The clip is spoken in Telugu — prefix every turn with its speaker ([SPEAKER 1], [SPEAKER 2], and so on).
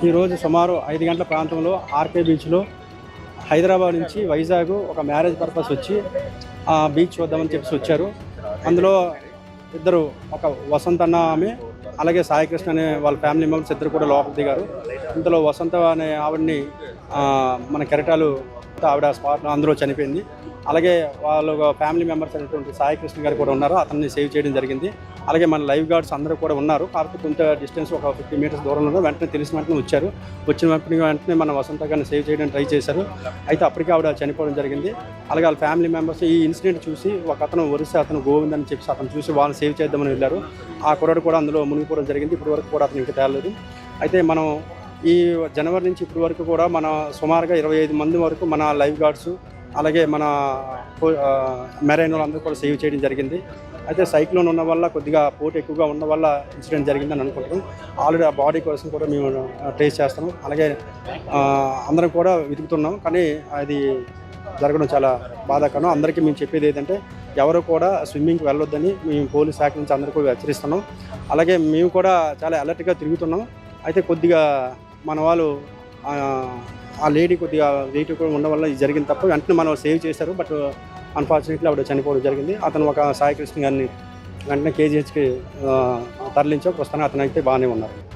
[SPEAKER 1] ఈరోజు సుమారు 5 గంటల ప్రాంతంలో ఆర్కే బీచ్లో హైదరాబాద్ నుంచి వైజాగ్ ఒక మ్యారేజ్ పర్పస్ వచ్చి ఆ బీచ్ చూద్దామని చెప్పేసి వచ్చారు. అందులో ఇద్దరు, ఒక వసంత అన్న ఆమె, అలాగే సాయికృష్ణ అనే వాళ్ళ ఫ్యామిలీ మెంబర్స్ ఇద్దరు కూడా లోపల దిగారు. ఇందులో వసంత అనే ఆవిడని మన కెరటాలు ఆవిడ స్పాట్లో అందులో చనిపోయింది. అలాగే వాళ్ళ ఫ్యామిలీ మెంబర్స్ అనేటువంటి సాయికృష్ణ గారు కూడా ఉన్నారు, అతన్ని సేవ్ చేయడం జరిగింది. అలాగే మన లైఫ్ గార్డ్స్ అందరూ కూడా ఉన్నారు, కాకపోతే కొంత డిస్టెన్స్ ఒక 50 మీటర్స్ దూరంలో వెంటనే తెలిసిన వెంటనే వచ్చారు. వచ్చిన వెంటనే మన వసంత గారిని సేవ్ చేయడానికి ట్రై చేశారు. అయితే అప్పటికే ఆవిడ చనిపోవడం జరిగింది. అలాగే వాళ్ళ ఫ్యామిలీ మెంబర్స్ ఈ ఇన్సిడెంట్ చూసి ఒక అతను ఒరిస్సా అతను గోవింద్ అని చెప్పి అతను చూసి వాళ్ళని సేవ్ చేద్దామని వెళ్ళారు. ఆ కుర్రాడు కూడా అందులో మునిగిపోవడం జరిగింది. ఇప్పటి వరకు కూడా అతను ఇంకా తేలలేదు. అయితే మనం ఈ జనవరి నుంచి ఇప్పటి వరకు కూడా మన సుమారుగా 25 మంది వరకు మన లైఫ్ గార్డ్స్ అలాగే మన మెరైన్ వాళ్ళందరూ కూడా సేవ్ చేయడం జరిగింది. అయితే సైక్లోన్ ఉన్న వల్ల కొద్దిగా పోటీ ఎక్కువగా ఉన్న వల్ల ఇన్సిడెంట్ జరిగిందని అనుకుంటున్నాం. ఆల్రెడీ ఆ బాడీ కోసం కూడా మేము ట్రేస్ చేస్తున్నాం. అలాగే అందరం కూడా వెతుకుతున్నాం, కానీ అది జరగడం చాలా బాధాకరం. అందరికీ మేము చెప్పేది ఏంటంటే ఎవరు కూడా స్విమ్మింగ్కి వెళ్ళొద్దని మేము పోలీస్ శాఖ నుంచి అందరూ కూడా హెచ్చరిస్తున్నాం. అలాగే మేము కూడా చాలా అలర్ట్గా తిరుగుతున్నాం. అయితే కొద్దిగా మన వాళ్ళు ఆ లేడీ కొద్దిగా వెయిట్ కూడా ఉండడం వల్ల ఇది జరిగింది తప్ప వెంటనే మనం సేవ్ చేశారు. బట్ అన్ఫార్చునేట్లీ ఆవిడ చనిపోవడం జరిగింది. అతను ఒక సాయికృష్ణ గారిని వెంటనే కేజీహెచ్కి తరలించాం. ప్రస్తుతానికి అతను అయితే బాగానే ఉన్నారు.